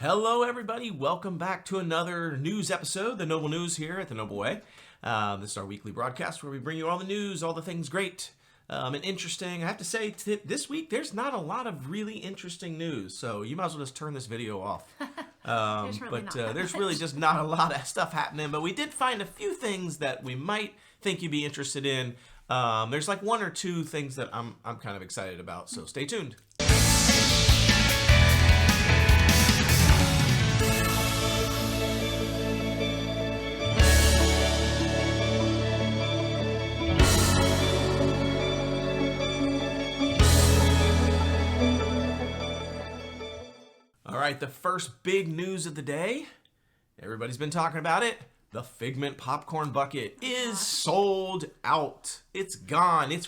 Hello, everybody. Welcome back to another news episode, the Noble News here at the Noble Way. This is our weekly broadcast where we bring you all the news, all the things great and interesting. I have to say, this week, there's not a lot of really interesting news, so you might as well just turn this video off. There's really just not a lot of stuff happening, but we did find a few things that we might think you'd be interested in. There's like one or two things that I'm kind of excited about, so stay tuned. All right, the first big news of the day, everybody's been talking about it. The Figment popcorn bucket is sold out. It's gone. It's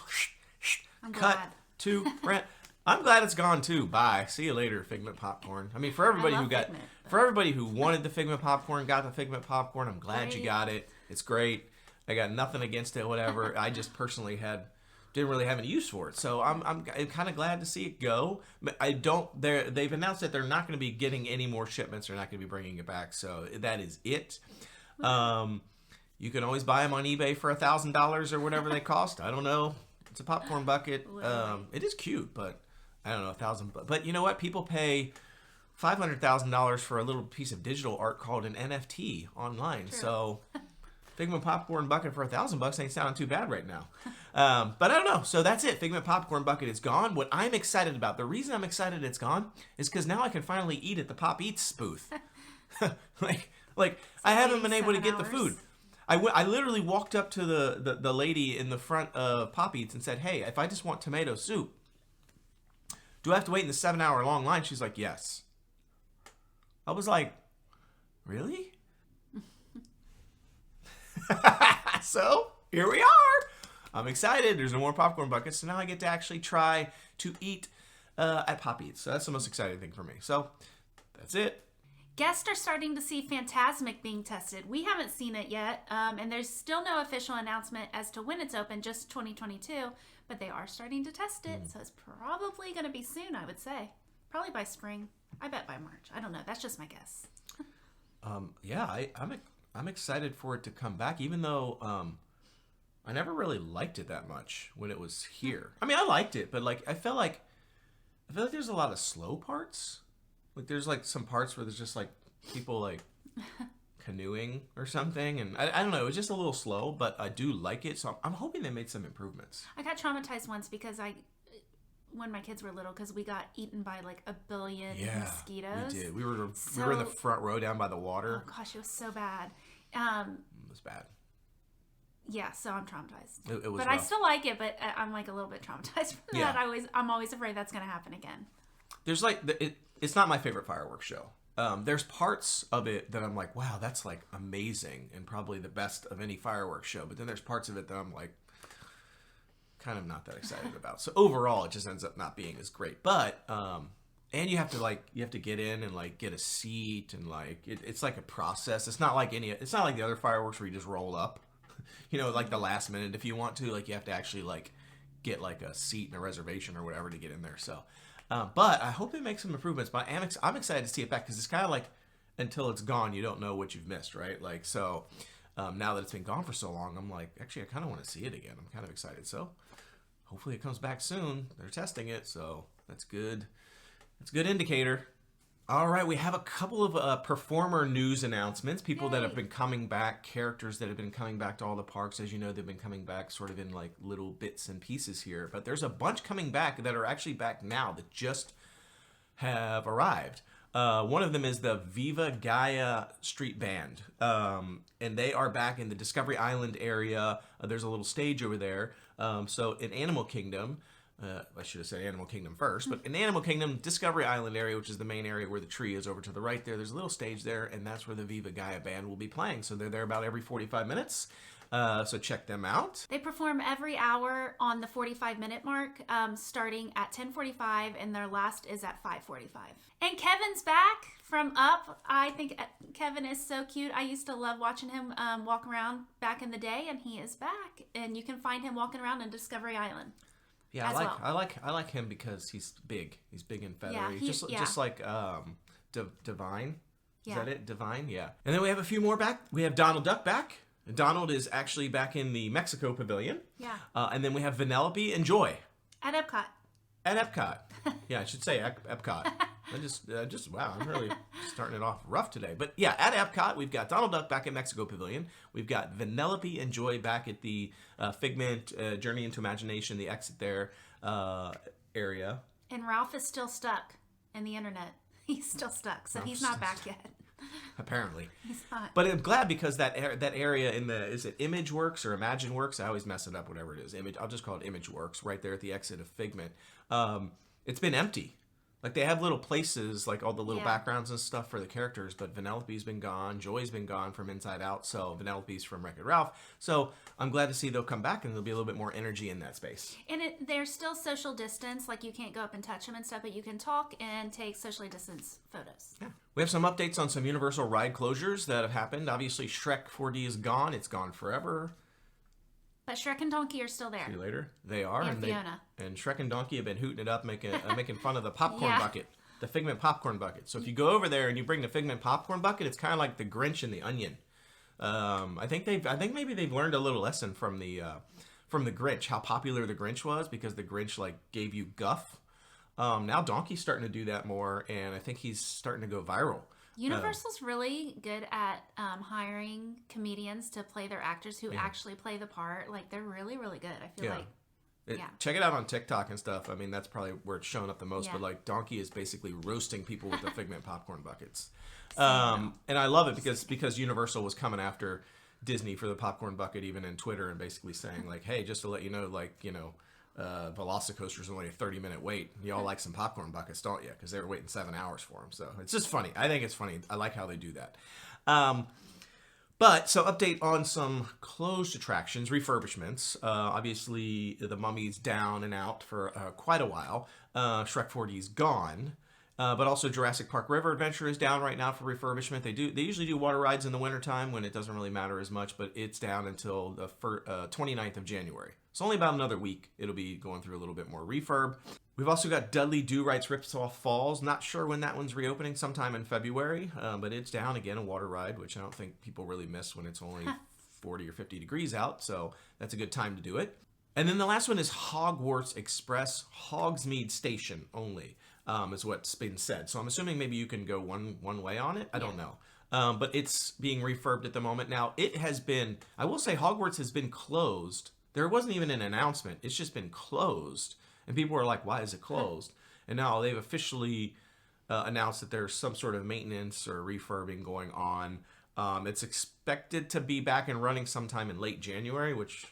cut to print. I'm glad it's gone too. Bye. See you later, Figment popcorn. I mean, for everybody who wanted the Figment popcorn, got the Figment popcorn, I'm glad you got it. It's great. I got nothing against it, whatever. I just personally didn't really have any use for it, so I'm kind of glad to see it go. They've announced that they're not going to be getting any more shipments. They're not going to be bringing it back, so that is it. You can always buy them on eBay for $1,000 or whatever they cost. I don't know. It's a popcorn bucket. It is cute, but I don't know, $1,000. But you know what? People pay $500,000 for a little piece of digital art called an NFT online. True. So Figment popcorn bucket for $1,000 ain't sounding too bad right now. But I don't know. So that's it. Figment popcorn bucket is gone. What I'm excited about, the reason I'm excited it's gone, is because now I can finally eat at the Pop Eats booth. Like I haven't been able to get the food. I literally walked up to the lady in the front of Pop Eats and said, "Hey, if I just want tomato soup, do I have to wait in the 7-hour long line?" She's like, "Yes." I was like, "Really?" So here we are. I'm excited. There's no more popcorn buckets, so now I get to actually try to eat at Pop Eats. So that's the most exciting thing for me. So that's it. Guests are starting to see Fantasmic being tested. We haven't seen it yet, and there's still no official announcement as to when it's open, just 2022, but they are starting to test it, so it's probably going to be soon, I would say. Probably by spring. I bet by March. I don't know. That's just my guess. I'm excited for it to come back, even though I never really liked it that much when it was here. I mean, I liked it, but I feel like there's a lot of slow parts. Like there's some parts where there's just people canoeing or something, and I don't know. It was just a little slow, but I do like it, so I'm hoping they made some improvements. I got traumatized once because when my kids were little, because we got eaten by a billion mosquitoes. We did. We were in the front row down by the water. Oh gosh, it was so bad. It was bad. Yeah, so I'm traumatized. It was but rough. I still like it, but I'm a little bit traumatized from that. I'm always afraid that's going to happen again. There's it's not my favorite fireworks show. There's parts of it that I'm like, wow, that's amazing and probably the best of any fireworks show. But then there's parts of it that I'm kind of not that excited about. So overall, it just ends up not being as great. But and you have to get in and get a seat and it's like a process. It's not like the other fireworks where you just roll up, the last minute if you want to. You have to actually get a seat and a reservation or whatever to get in there. So. But I hope it makes some improvements. But I'm excited to see it back because it's kind of until it's gone, you don't know what you've missed, right? Now that it's been gone for so long, I'm actually, I kind of want to see it again. I'm kind of excited. So hopefully it comes back soon. They're testing it, so that's good. It's a good indicator. All right, we have a couple of performer news announcements. People that have been coming back, characters that have been coming back to all the parks. As you know, they've been coming back sort of in little bits and pieces here. But there's a bunch coming back that are actually back now that just have arrived. One of them is the Viva Gaia Street Band. And they are back in the Discovery Island area. There's a little stage over there. So in Animal Kingdom... I should have said Animal Kingdom first, but in Animal Kingdom, Discovery Island area, which is the main area where the tree is over to the right there's a little stage there, and that's where the Viva Gaia Band will be playing. So they're there about every 45 minutes. So check them out. They perform every hour on the 45-minute mark, starting at 10:45, and their last is at 5:45. And Kevin's back from Up. I think Kevin is so cute. I used to love watching him walk around back in the day, and he is back. And you can find him walking around in Discovery Island. Yeah, I like him because he's big. He's big and feathery. Yeah, just like Divine. Is Yeah. that it? Divine? Yeah. And then we have a few more back. We have Donald Duck back. Donald is actually back in the Mexico Pavilion. Yeah. And then we have Vanellope and Joy. At Epcot. At Epcot. Yeah, I should say Epcot. Wow, I'm really starting it off rough today. But yeah, at Epcot, we've got Donald Duck back at Mexico Pavilion. We've got Vanellope and Joy back at the Figment Journey into Imagination, the exit there area. And Ralph is still stuck in the internet. He's still stuck, so he's not back yet. Apparently. He's not. But I'm glad because that area in the, is it ImageWorks or ImagineWorks? I always mess it up, whatever it is. I'll just call it ImageWorks, right there at the exit of Figment. It's been empty. Like, they have little places, like all the little backgrounds and stuff for the characters, but Vanellope's been gone, Joy's been gone from Inside Out, so Vanellope's from Wreck-It Ralph. So I'm glad to see they'll come back and there'll be a little bit more energy in that space. And there's still social distance, like you can't go up and touch them and stuff, but you can talk and take socially distanced photos. Yeah. We have some updates on some Universal ride closures that have happened. Obviously, Shrek 4D is gone. It's gone forever. But Shrek and Donkey are still there. See you later. They are. And Fiona. And Shrek and Donkey have been hooting it up, making fun of the popcorn Yeah. bucket, the Figment popcorn bucket. So if you go over there and you bring the Figment popcorn bucket, it's kind of like the Grinch and the Onion. I think maybe they've learned a little lesson from the Grinch, how popular the Grinch was, because the Grinch like gave you guff. Now Donkey's starting to do that more, and I think he's starting to go viral. Universal's really good at hiring comedians to play their actors who actually play the part. Like, they're really, really good. I feel like. Check it out on TikTok and stuff. I mean, that's probably where it's showing up the most. Yeah. But like, Donkey is basically roasting people with the Figment popcorn buckets, and I love it because Universal was coming after Disney for the popcorn bucket, even in Twitter, and basically saying like, hey, just to let you know, Velocicoaster's only a 30-minute wait. Y'all like some popcorn buckets, don't you? Because they were waiting 7 hours for them. So it's just funny. I think it's funny. I like how they do that. So update on some closed attractions, refurbishments. Obviously, the Mummy's down and out for quite a while. Shrek 4D's gone. But also Jurassic Park River Adventure is down right now for refurbishment. They usually do water rides in the wintertime when it doesn't really matter as much, but it's down until the 29th of January. It's only about another week. It'll be going through a little bit more refurb. We've also got Dudley Do-Right's Ripsaw Falls. Not sure when that one's reopening, sometime in February, but it's down again, a water ride, which I don't think people really miss when it's only 40 or 50 degrees out, so that's a good time to do it. And then the last one is Hogwarts Express, Hogsmeade Station only, is what's been said. So I'm assuming maybe you can go one way on it. I don't know. But it's being refurbed at the moment. Now, it has been, I will say Hogwarts has been closed. There wasn't even an announcement. It's just been closed. And people were like, why is it closed? And now they've officially announced that there's some sort of maintenance or refurbing going on. It's expected to be back and running sometime in late January, which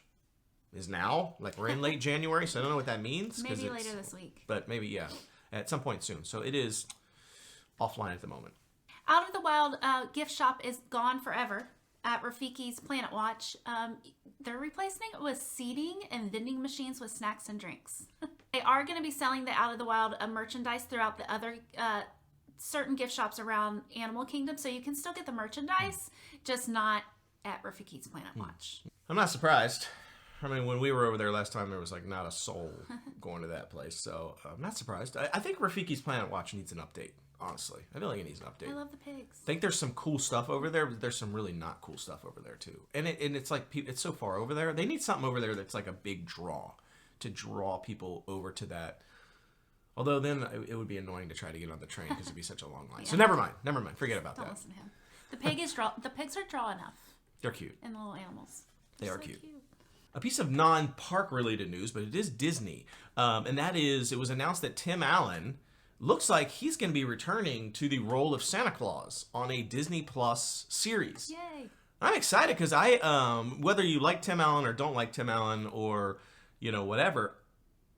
is now. Like, we're in late January, so I don't know what that means. Maybe later this week. But maybe, yeah, at some point soon. So it is offline at the moment. Out of the Wild gift shop is gone forever at Rafiki's Planet Watch. They're replacing it with seating and vending machines with snacks and drinks. They are going to be selling the Out of the Wild merchandise throughout the other certain gift shops around Animal Kingdom, so you can still get the merchandise, just not at Rafiki's Planet Watch. I'm not surprised. I mean, when we were over there last time, there was like not a soul going to that place, so I'm not surprised. I think Rafiki's Planet Watch needs an update. Honestly, I feel like it needs an update. I love the pigs. I think there's some cool stuff over there, but there's some really not cool stuff over there too. And it's like it's so far over there. They need something over there that's like a big draw to draw people over to that. Although then it would be annoying to try to get on the train because it'd be such a long line. Yeah. So never mind. Forget about that. Don't listen to him. The pigs are draw enough. They're cute. And the little animals. They are so cute. A piece of non-park related news, but it is Disney, and that is it was announced that Tim Allen looks like he's going to be returning to the role of Santa Claus on a Disney Plus series. Yay! I'm excited because whether you like Tim Allen or don't like Tim Allen or, whatever,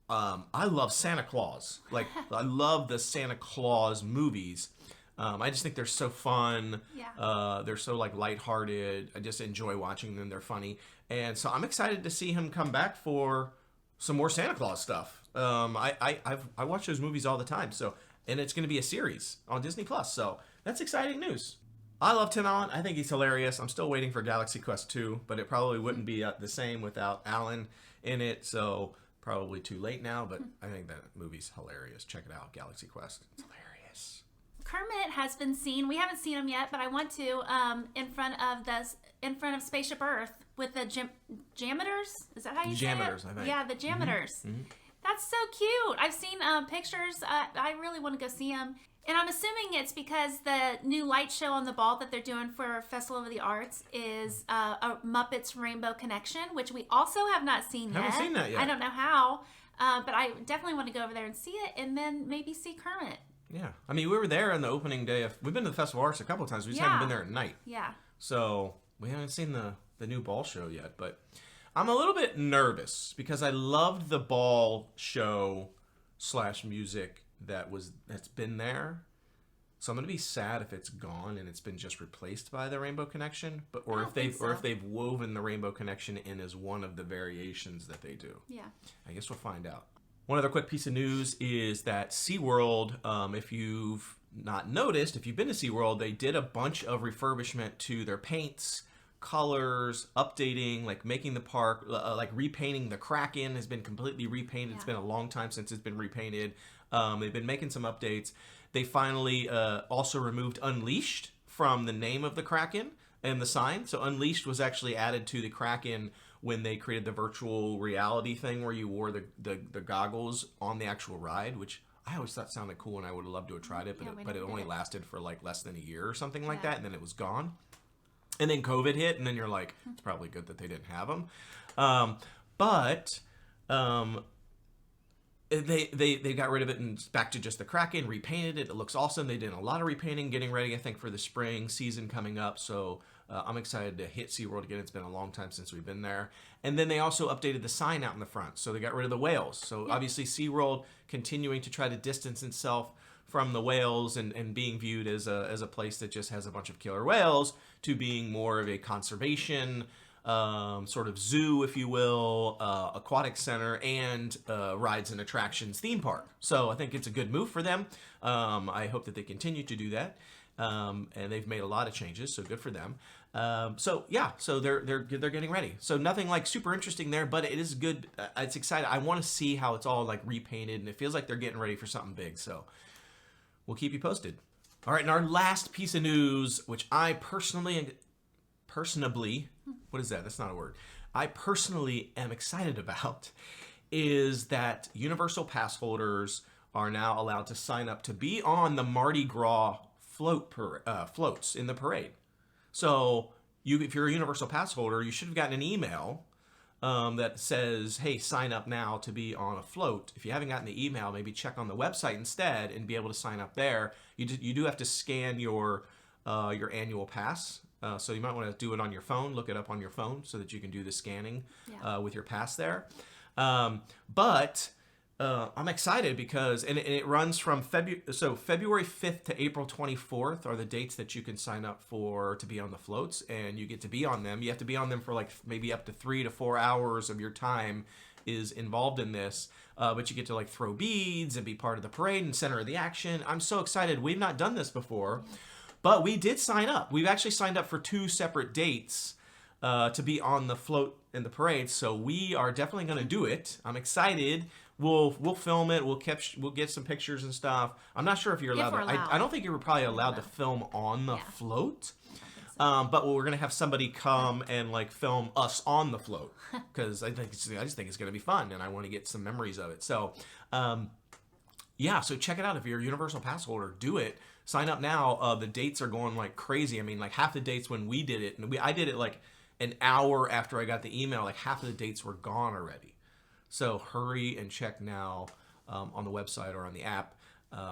I love Santa Claus. Like, I love the Santa Claus movies. I just think they're so fun. Yeah. They're so, like, lighthearted. I just enjoy watching them. They're funny. And so I'm excited to see him come back for some more Santa Claus stuff. I watch those movies all the time, and it's going to be a series on Disney Plus, so that's exciting news. I love Tim Allen. I think he's hilarious. I'm still waiting for Galaxy Quest 2, but it probably wouldn't be the same without Allen in it, so probably too late now, but I think that movie's hilarious. Check it out, Galaxy Quest. It's hilarious. Kermit has been seen. We haven't seen him yet, but I want to. In front of Spaceship Earth with the Jameters. Is that how you say it? Jameters, I think. Yeah, the Jameters. Mm-hmm. That's so cute. I've seen pictures. I really want to go see him. And I'm assuming it's because the new light show on the ball that they're doing for Festival of the Arts is a Muppets Rainbow Connection, which we also have not seen yet. Haven't seen that yet. I don't know how, but I definitely want to go over there and see it, and then maybe see Kermit. Yeah. I mean, we were there on the opening day we've been to the Festival of Arts a couple of times. We just haven't been there at night. Yeah. So we haven't seen the new ball show yet, but I'm a little bit nervous because I loved the ball show / music that's been there. So I'm gonna be sad if it's gone and it's been just replaced by the Rainbow Connection, or if they've woven the Rainbow Connection in as one of the variations that they do. Yeah. I guess we'll find out. One other quick piece of news is that Seaworld, if you've not noticed, if you've been to Seaworld, they did a bunch of refurbishment to their paints, colors, updating, like making the park, like repainting the Kraken has been completely repainted. Yeah. It's been a long time since it's been repainted. They've been making some updates. They finally also removed Unleashed from the name of the Kraken and the sign. So Unleashed was actually added to the Kraken when they created the virtual reality thing where you wore the goggles on the actual ride, which I always thought sounded cool and I would have loved to have tried it, but it only lasted for like less than a year or something like that, and then it was gone. And then COVID hit, and then you're like, it's probably good that they didn't have them. They got rid of it and back to just the Kraken, repainted it. It looks awesome. They did a lot of repainting, getting ready, I think, for the spring season coming up. So I'm excited to hit SeaWorld again. It's been a long time since we've been there. And then they also updated the sign out in the front. So they got rid of the whales. So obviously SeaWorld continuing to try to distance itself from the whales and being viewed as a place that just has a bunch of killer whales to being more of a conservation sort of zoo, if you will, aquatic center, and rides and attractions theme park. So I think it's a good move for them. I hope that they continue to do that. And they've made a lot of changes, so good for them. So they're getting ready. So nothing like super interesting there, but it is good. It's exciting. I want to see how it's all like repainted, and it feels like they're getting ready for something big. So we'll keep you posted. All right, and our last piece of news, which I personally, what is that? That's not a word. I personally am excited about is that Universal Pass holders are now allowed to sign up to be on the Mardi Gras floats in the parade. So if you're a Universal Pass holder, you should have gotten an email that says, hey, sign up now to be on a float. If you haven't gotten the email, maybe check on the website instead and be able to sign up there. You do have to scan your annual pass. So you might want to do it on your phone, look it up on your phone so that you can do the scanning with your pass there. But I'm excited because, and it runs from February 5th to April 24th are the dates that you can sign up for to be on the floats, and you get to be on them. You have to be on them for like maybe up to 3 to 4 hours of your time is involved in this. But you get to like throw beads and be part of the parade and center of the action. I'm so excited. We've not done this before. But we did sign up. We've actually signed up for 2 separate dates to be on the float in the parade. So we are definitely going to do it. I'm excited. We'll film it. We'll get some pictures and stuff. I'm not sure if you're allowed. I don't think you were probably allowed to film on the float. But we're going to have somebody come and like film us on the float because I just think it's going to be fun and I want to get some memories of it. So so check it out. If you're a Universal Pass holder, do it. Sign up now. The dates are going like crazy. I mean, like half the dates when we did it, and I did it like an hour after I got the email, like half of the dates were gone already. So hurry and check now on the website or on the app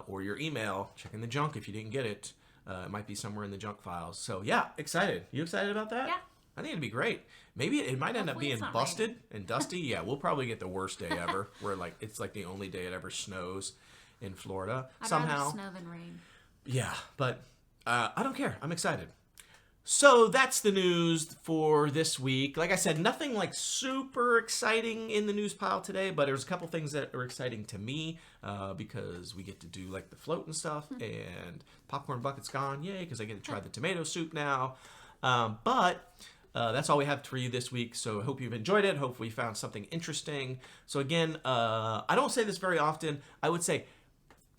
or your email. Check in the junk if you didn't get it. It might be somewhere in the junk files. So yeah, excited. You excited about that? Yeah. I think it'd be great. Maybe it might end up being busted and dusty. Yeah, we'll probably get the worst day ever, where like it's like the only day it ever snows in Florida somehow. I'd rather snow than rain. Yeah, but I don't care. I'm excited. So that's the news for this week. Like I said, nothing like super exciting in the news pile today, but there's a couple things that are exciting to me because we get to do like the float and stuff, and popcorn bucket's gone. Yay, because I get to try the tomato soup now. But that's all we have for you this week. So I hope you've enjoyed it. Hopefully you found something interesting. So again, I don't say this very often. I would say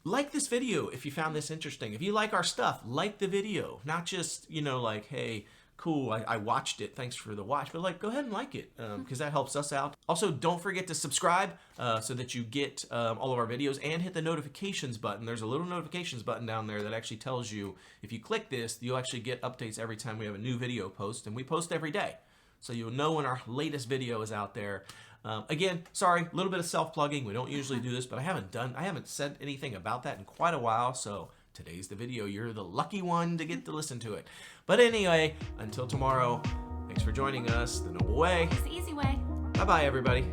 like this video if you found this interesting. If you like our stuff, like the video. Not just, you know, like, hey, cool, I watched it, thanks for the watch, but like, go ahead and like it, because that helps us out. Also, don't forget to subscribe so that you get all of our videos, and hit the notifications button. There's a little notifications button down there that actually tells you, if you click this, you'll actually get updates every time we have a new video post, and we post every day. So you'll know when our latest video is out there. Again, sorry, a little bit of self-plugging. We don't usually do this, but I haven't said anything about that in quite a while, so today's the video. You're the lucky one to get to listen to it. But anyway, until tomorrow, thanks for joining us the Noble Way. It's the easy way. Bye-bye, everybody.